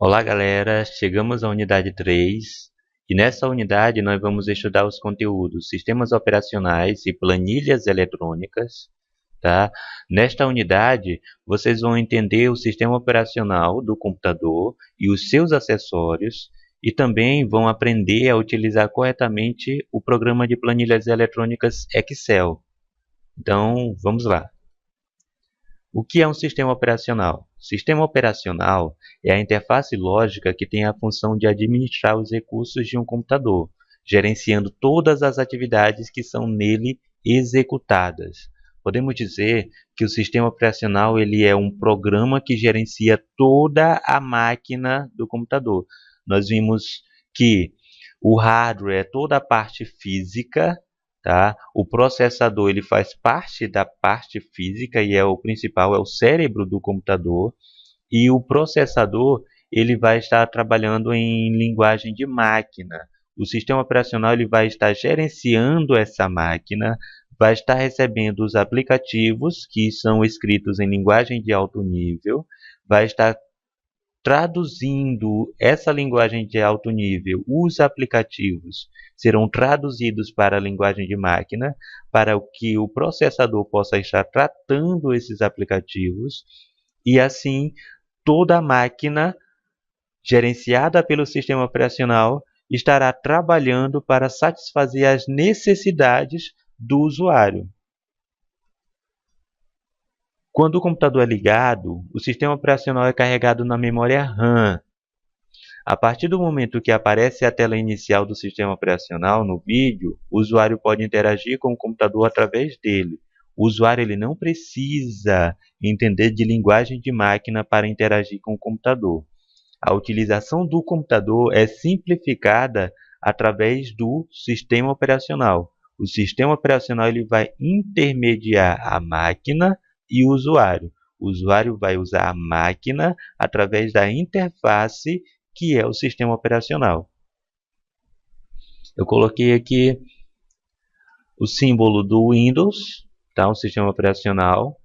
Olá, galera! Chegamos à unidade 3 e nessa unidade nós vamos estudar os conteúdos Sistemas Operacionais e Planilhas Eletrônicas. Tá? Nesta unidade, vocês vão entender o sistema operacional do computador e os seus acessórios e também vão aprender a utilizar corretamente o programa de planilhas eletrônicas Excel. Então, vamos lá! O que é um sistema operacional? Sistema operacional é a interface lógica que tem a função de administrar os recursos de um computador, gerenciando todas as atividades que são nele executadas. Podemos dizer que o sistema operacional ele é um programa que gerencia toda a máquina do computador. Nós vimos que o hardware é toda a parte física. Tá? O processador ele faz parte da parte física e é o principal, é o cérebro do computador. E o processador ele vai estar trabalhando em linguagem de máquina. O sistema operacional ele vai estar gerenciando essa máquina, vai estar recebendo os aplicativos que são escritos em linguagem de alto nível, vai estar traduzindo essa linguagem de alto nível. Os aplicativos serão traduzidos para a linguagem de máquina, para que o processador possa estar tratando esses aplicativos, e assim toda a máquina gerenciada pelo sistema operacional estará trabalhando para satisfazer as necessidades do usuário. Quando o computador é ligado, o sistema operacional é carregado na memória RAM. A partir do momento que aparece a tela inicial do sistema operacional no vídeo, o usuário pode interagir com o computador através dele. O usuário ele não precisa entender de linguagem de máquina para interagir com o computador. A utilização do computador é simplificada através do sistema operacional. O sistema operacional ele vai intermediar a máquina e o usuário. O usuário vai usar a máquina através da interface que é o sistema operacional. Eu coloquei aqui o símbolo do Windows, tá? Um sistema operacional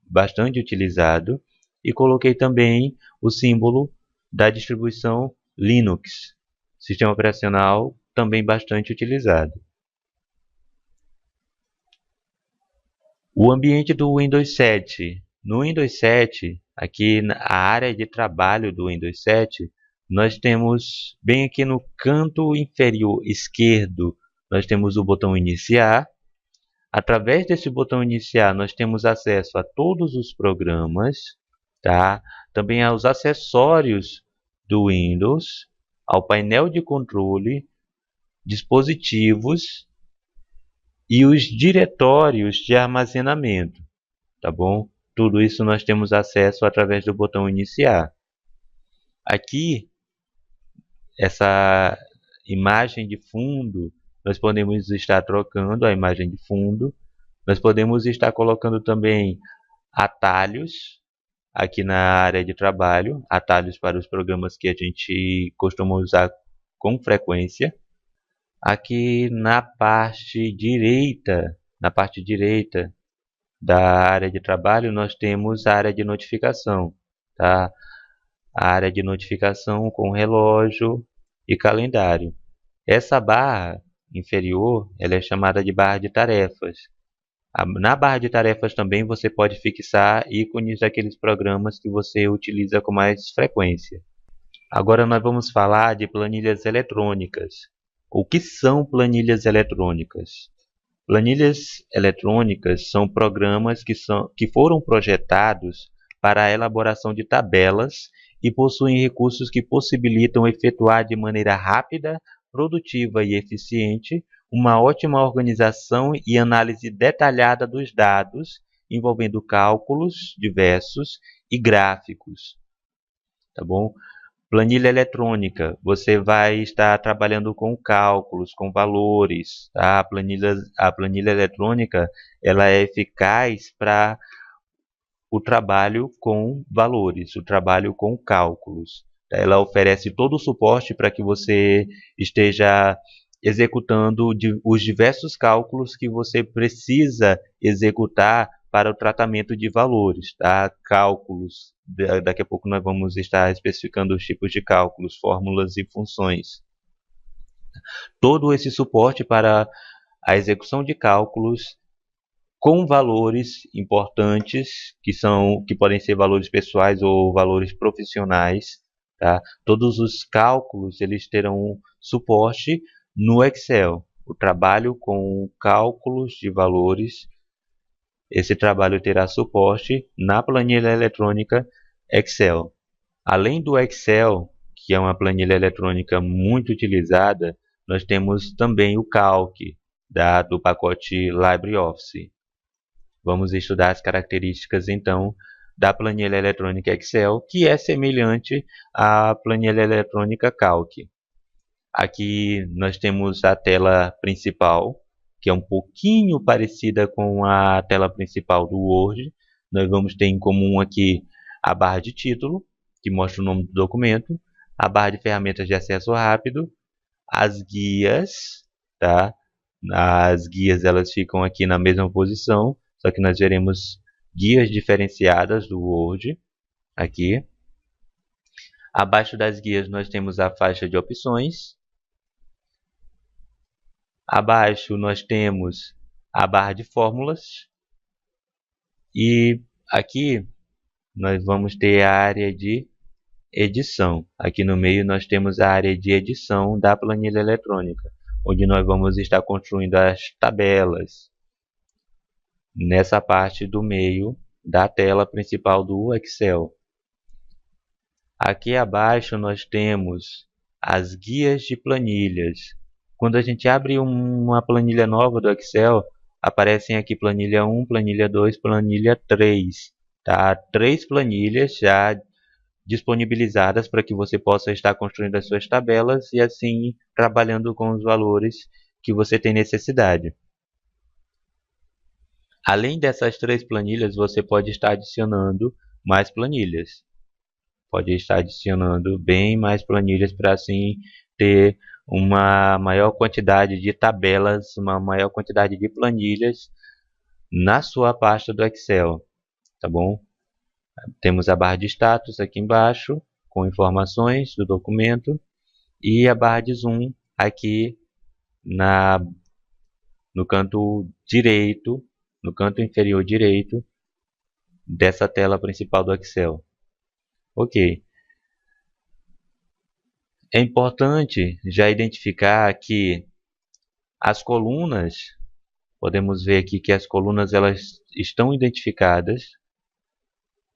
bastante utilizado, e coloquei também o símbolo da distribuição Linux, sistema operacional também bastante utilizado. O ambiente do Windows 7. No Windows 7, aqui na área de trabalho do Windows 7, nós temos bem aqui no canto inferior esquerdo, nós temos o botão iniciar. Através desse botão iniciar, nós temos acesso a todos os programas, tá? Também aos acessórios do Windows, ao painel de controle, dispositivos e os diretórios de armazenamento, tá bom? Tudo isso nós temos acesso através do botão iniciar. Aqui, essa imagem de fundo, nós podemos estar trocando a imagem de fundo. Nós podemos estar colocando também atalhos aqui na área de trabalho, atalhos para os programas que a gente costuma usar com frequência. Aqui na parte direita da área de trabalho, nós temos a área de notificação, tá? A área de notificação com relógio e calendário. Essa barra inferior, ela é chamada de barra de tarefas. Na barra de tarefas também você pode fixar ícones daqueles programas que você utiliza com mais frequência. Agora nós vamos falar de planilhas eletrônicas. O que são planilhas eletrônicas? Planilhas eletrônicas são programas que foram projetados para a elaboração de tabelas e possuem recursos que possibilitam efetuar de maneira rápida, produtiva e eficiente uma ótima organização e análise detalhada dos dados, envolvendo cálculos diversos e gráficos. Tá bom? Planilha eletrônica, você vai estar trabalhando com cálculos, com valores. Tá? A planilha eletrônica ela é eficaz para o trabalho com valores, o trabalho com cálculos. Ela oferece todo o suporte para que você esteja executando os diversos cálculos que você precisa executar para o tratamento de valores, tá? Cálculos, daqui a pouco nós vamos estar especificando os tipos de cálculos, fórmulas e funções. Todo esse suporte para a execução de cálculos com valores importantes, que podem ser valores pessoais ou valores profissionais, tá? Todos os cálculos eles terão suporte no Excel. O trabalho com cálculos de valores, esse trabalho terá suporte na planilha eletrônica Excel. Além do Excel, que é uma planilha eletrônica muito utilizada, nós temos também o Calc, do pacote LibreOffice. Vamos estudar as características, então, da planilha eletrônica Excel, que é semelhante à planilha eletrônica Calc. Aqui nós temos a tela principal, que é um pouquinho parecida com a tela principal do Word. Nós vamos ter em comum aqui a barra de título, que mostra o nome do documento, a barra de ferramentas de acesso rápido, as guias, tá? As guias elas ficam aqui na mesma posição, só que nós veremos guias diferenciadas do Word aqui. Abaixo das guias nós temos a faixa de opções. Abaixo nós temos a barra de fórmulas. E aqui nós vamos ter a área de edição. Aqui no meio nós temos a área de edição da planilha eletrônica, onde nós vamos estar construindo as tabelas nessa parte do meio da tela principal do Excel. Aqui abaixo nós temos as guias de planilhas. Quando a gente abre uma planilha nova do Excel, aparecem aqui planilha 1, planilha 2, planilha 3. Tá? 3 planilhas já disponibilizadas para que você possa estar construindo as suas tabelas e assim trabalhando com os valores que você tem necessidade. Além dessas 3 planilhas, você pode estar adicionando mais planilhas. Pode estar adicionando bem mais planilhas para assim ter uma maior quantidade de tabelas, uma maior quantidade de planilhas na sua pasta do Excel, tá bom? Temos a barra de status aqui embaixo, com informações do documento, e a barra de zoom aqui no canto direito, no canto inferior direito dessa tela principal do Excel. Ok. É importante já identificar que as colunas, podemos ver aqui que as colunas elas estão identificadas.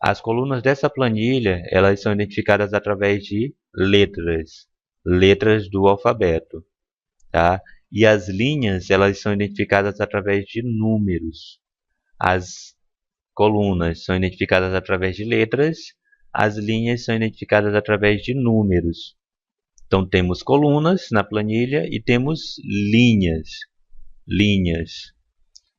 As colunas dessa planilha, elas são identificadas através de letras, letras do alfabeto, tá? E as linhas, elas são identificadas através de números. As colunas são identificadas através de letras, as linhas são identificadas através de números. Então temos colunas na planilha e temos linhas.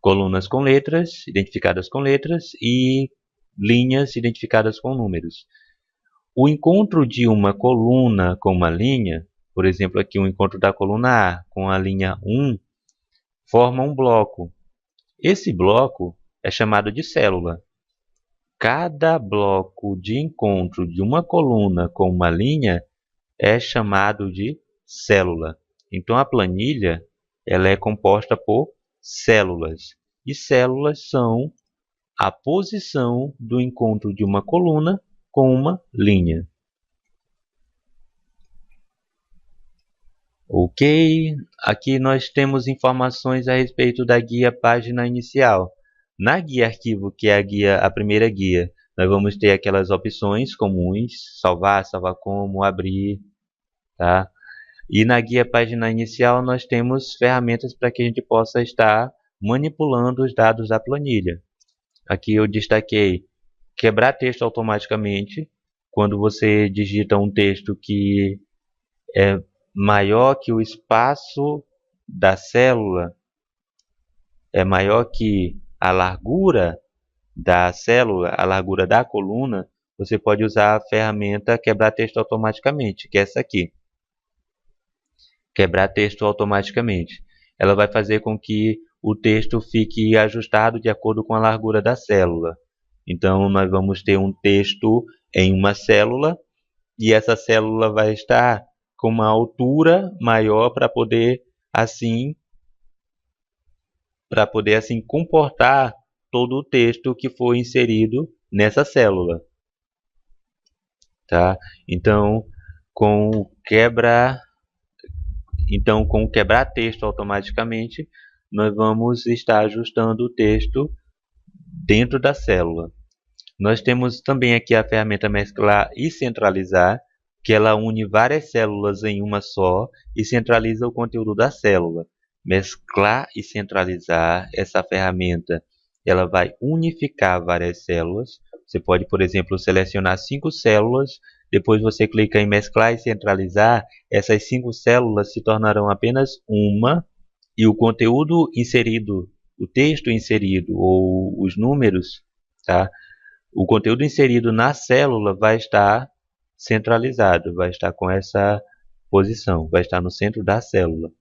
Colunas com letras, identificadas com letras, e linhas identificadas com números. O encontro de uma coluna com uma linha, por exemplo aqui o encontro da coluna A com a linha 1, forma um bloco. Esse bloco é chamado de célula. Cada bloco de encontro de uma coluna com uma linha é chamado de célula. Então a planilha ela é composta por células. E células são a posição do encontro de uma coluna com uma linha. Ok, aqui nós temos informações a respeito da guia página inicial. Na guia arquivo, que é a primeira guia, nós vamos ter aquelas opções comuns, salvar, salvar como, abrir, tá? E na guia página inicial nós temos ferramentas para que a gente possa estar manipulando os dados da planilha. Aqui eu destaquei quebrar texto automaticamente. Quando você digita um texto que é maior que o espaço da célula, é maior que a largura da célula, a largura da coluna, você pode usar a ferramenta quebrar texto automaticamente, que é essa aqui. Quebrar texto automaticamente. Ela vai fazer com que o texto fique ajustado de acordo com a largura da célula. Então, nós vamos ter um texto em uma célula, e essa célula vai estar com uma altura maior para poder assim comportar todo o texto que foi inserido nessa célula, tá? Então, com o quebrar texto automaticamente, nós vamos estar ajustando o texto dentro da célula. Nós temos também aqui a ferramenta mesclar e centralizar, que ela une várias células em uma só e centraliza o conteúdo da célula. Mesclar e centralizar, essa ferramenta, ela vai unificar várias células. Você pode, por exemplo, selecionar 5 células, depois você clica em mesclar e centralizar, essas 5 células se tornarão apenas uma, e o conteúdo inserido, o texto inserido ou os números, tá? O conteúdo inserido na célula vai estar centralizado, vai estar com essa posição, vai estar no centro da célula.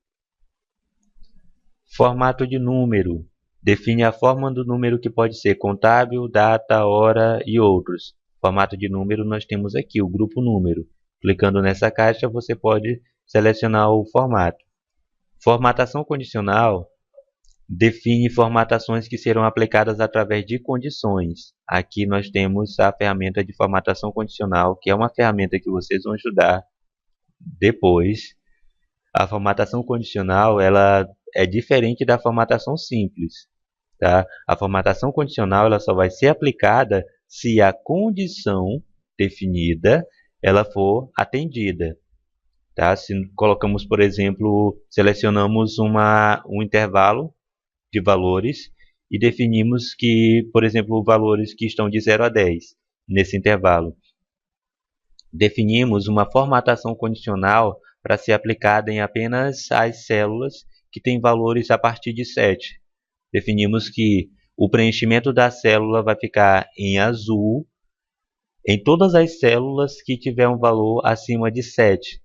Formato de número. Define a forma do número, que pode ser contábil, data, hora e outros. Formato de número, nós temos aqui o grupo número. Clicando nessa caixa, você pode selecionar o formato. Formatação condicional define formatações que serão aplicadas através de condições. Aqui nós temos a ferramenta de formatação condicional, que é uma ferramenta que vocês vão estudar depois. A formatação condicional, ela é diferente da formatação simples, tá? A formatação condicional, ela só vai ser aplicada se a condição definida ela for atendida, tá? Se colocamos, por exemplo, selecionamos um intervalo de valores e definimos que, por exemplo, valores que estão de 0 a 10 nesse intervalo. Definimos uma formatação condicional para ser aplicada em apenas as células que têm valores a partir de 7. Definimos que o preenchimento da célula vai ficar em azul em todas as células que tiver um valor acima de 7.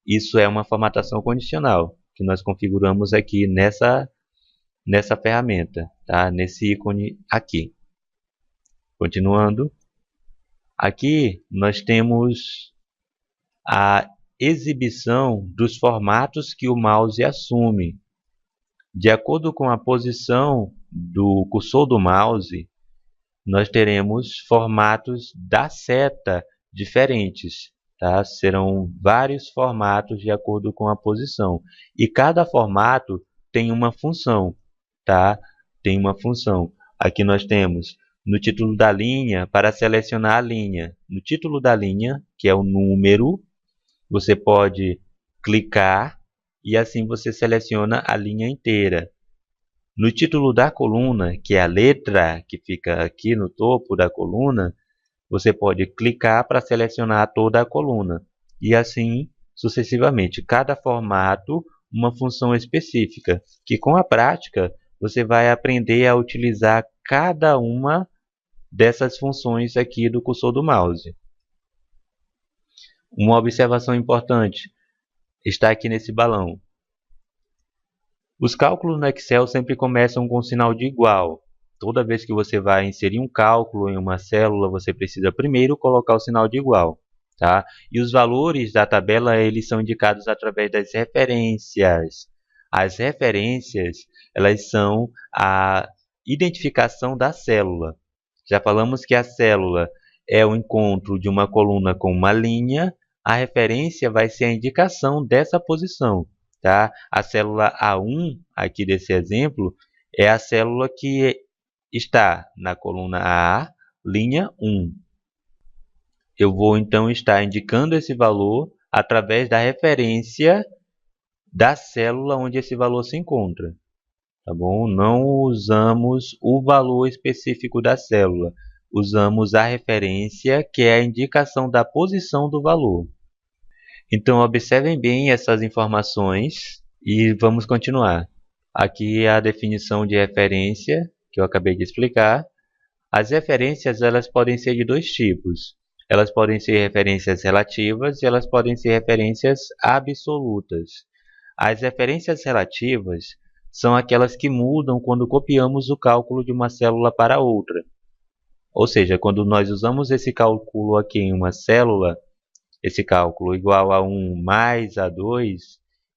Isso é uma formatação condicional que nós configuramos aqui nessa ferramenta, tá? Nesse ícone aqui. Continuando, aqui nós temos a exibição dos formatos que o mouse assume. De acordo com a posição do cursor do mouse, nós teremos formatos da seta diferentes, tá? Serão vários formatos de acordo com a posição. E cada formato tem uma função, tá? Tem uma função. Aqui nós temos no título da linha, para selecionar a linha. No título da linha, que é o número, você pode clicar e assim você seleciona a linha inteira. No título da coluna, que é a letra que fica aqui no topo da coluna, você pode clicar para selecionar toda a coluna. E assim sucessivamente. Cada formato, uma função específica, que com a prática você vai aprender a utilizar cada uma dessas funções aqui do cursor do mouse. Uma observação importante está aqui nesse balão. Os cálculos no Excel sempre começam com um sinal de igual. Toda vez que você vai inserir um cálculo em uma célula, você precisa primeiro colocar o sinal de igual, tá? E os valores da tabela, eles são indicados através das referências. As referências, elas são a identificação da célula. Já falamos que a célula é o encontro de uma coluna com uma linha. A referência vai ser a indicação dessa posição, tá? A célula A1, aqui desse exemplo, é a célula que está na coluna A, linha 1. Eu vou então estar indicando esse valor através da referência da célula onde esse valor se encontra, tá bom? Não usamos o valor específico da célula, usamos a referência, que é a indicação da posição do valor. Então, observem bem essas informações e vamos continuar. Aqui é a definição de referência, que eu acabei de explicar. As referências, elas podem ser de dois tipos. Elas podem ser referências relativas e elas podem ser referências absolutas. As referências relativas são aquelas que mudam quando copiamos o cálculo de uma célula para outra. Ou seja, quando nós usamos esse cálculo aqui em uma célula, esse cálculo igual a 1 mais A2,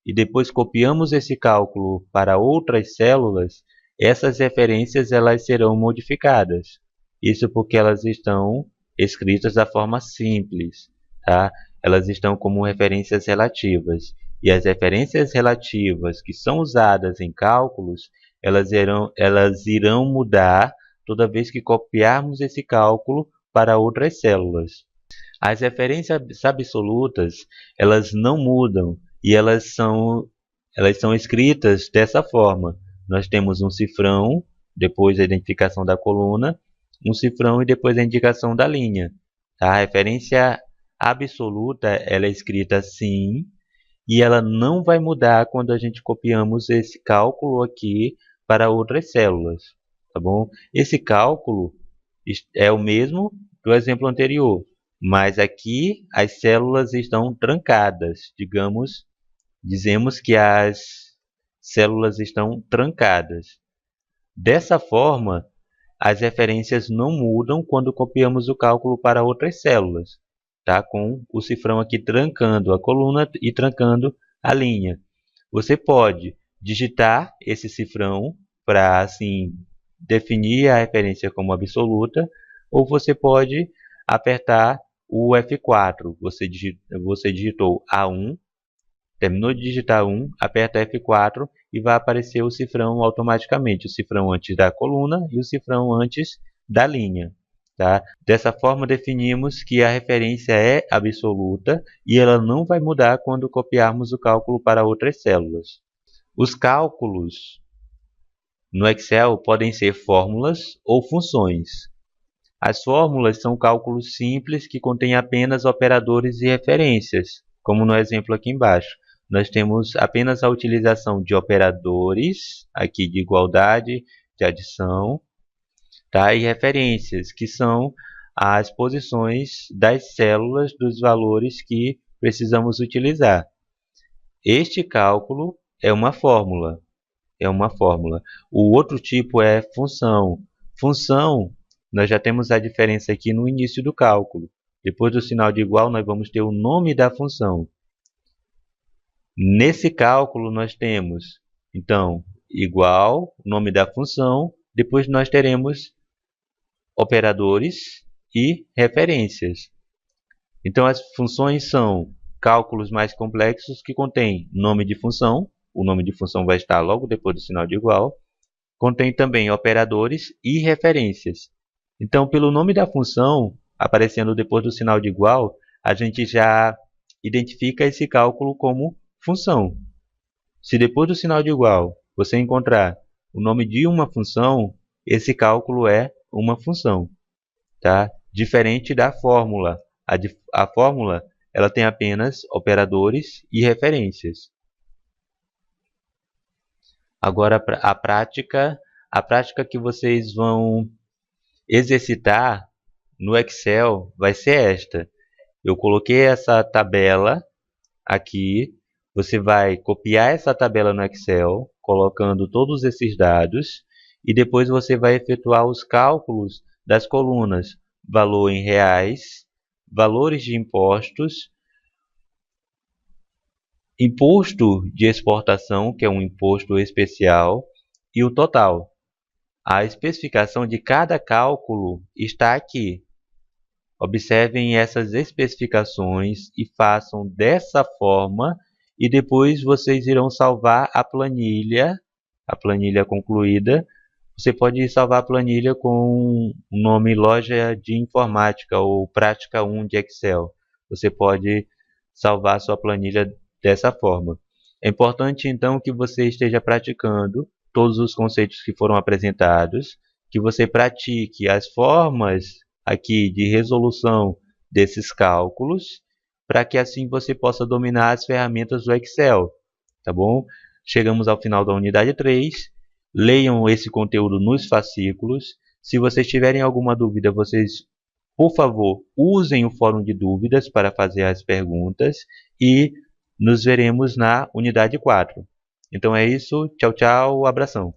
e depois copiamos esse cálculo para outras células, essas referências elas serão modificadas. Isso porque elas estão escritas da forma simples, tá? Elas estão como referências relativas. E as referências relativas que são usadas em cálculos, elas irão mudar toda vez que copiarmos esse cálculo para outras células. As referências absolutas, elas não mudam e elas são escritas dessa forma. Nós temos um cifrão, depois a identificação da coluna, um cifrão e depois a indicação da linha. A referência absoluta ela é escrita assim e ela não vai mudar quando a gente copiamos esse cálculo aqui para outras células, tá bom? Esse cálculo é o mesmo do exemplo anterior, mas aqui as células estão trancadas. Dizemos que as células estão trancadas. Dessa forma, as referências não mudam quando copiamos o cálculo para outras células, tá? Com o cifrão aqui trancando a coluna e trancando a linha. Você pode digitar esse cifrão para assim definir a referência como absoluta, ou você pode apertar o F4. Você digitou A1, terminou de digitar 1, aperta F4 e vai aparecer o cifrão automaticamente, o cifrão antes da coluna e o cifrão antes da linha. Tá? Dessa forma, definimos que a referência é absoluta e ela não vai mudar quando copiarmos o cálculo para outras células. Os cálculos no Excel podem ser fórmulas ou funções. As fórmulas são cálculos simples que contêm apenas operadores e referências, como no exemplo aqui embaixo. Nós temos apenas a utilização de operadores, aqui de igualdade, de adição, tá? E referências, que são as posições das células dos valores que precisamos utilizar. Este cálculo é uma fórmula. O outro tipo é função. Função, nós já temos a diferença aqui no início do cálculo. Depois do sinal de igual, nós vamos ter o nome da função. Nesse cálculo, nós temos, então, igual, nome da função, depois nós teremos operadores e referências. Então, as funções são cálculos mais complexos que contêm nome de função, o nome de função vai estar logo depois do sinal de igual, contém também operadores e referências. Então, pelo nome da função, aparecendo depois do sinal de igual, a gente já identifica esse cálculo como função. Se depois do sinal de igual você encontrar o nome de uma função, esse cálculo é uma função, tá? Diferente da fórmula. A fórmula ela tem apenas operadores e referências. Agora a prática que vocês vão exercitar no Excel vai ser esta. Eu coloquei essa tabela aqui. Você vai copiar essa tabela no Excel, colocando todos esses dados, e depois você vai efetuar os cálculos das colunas, valor em reais, valores de impostos, imposto de exportação, que é um imposto especial, e o total. A especificação de cada cálculo está aqui. Observem essas especificações e façam dessa forma, e depois vocês irão salvar a planilha concluída. Você pode salvar a planilha com o nome Loja de Informática ou Prática 1 de Excel. Você pode salvar a sua planilha dessa forma. É importante então que você esteja praticando todos os conceitos que foram apresentados, que você pratique as formas aqui de resolução desses cálculos, para que assim você possa dominar as ferramentas do Excel, tá bom? Chegamos ao final da unidade 3. Leiam esse conteúdo nos fascículos. Se vocês tiverem alguma dúvida, vocês, por favor, usem o fórum de dúvidas para fazer as perguntas e nos veremos na unidade 4. Então é isso, tchau, tchau, abração.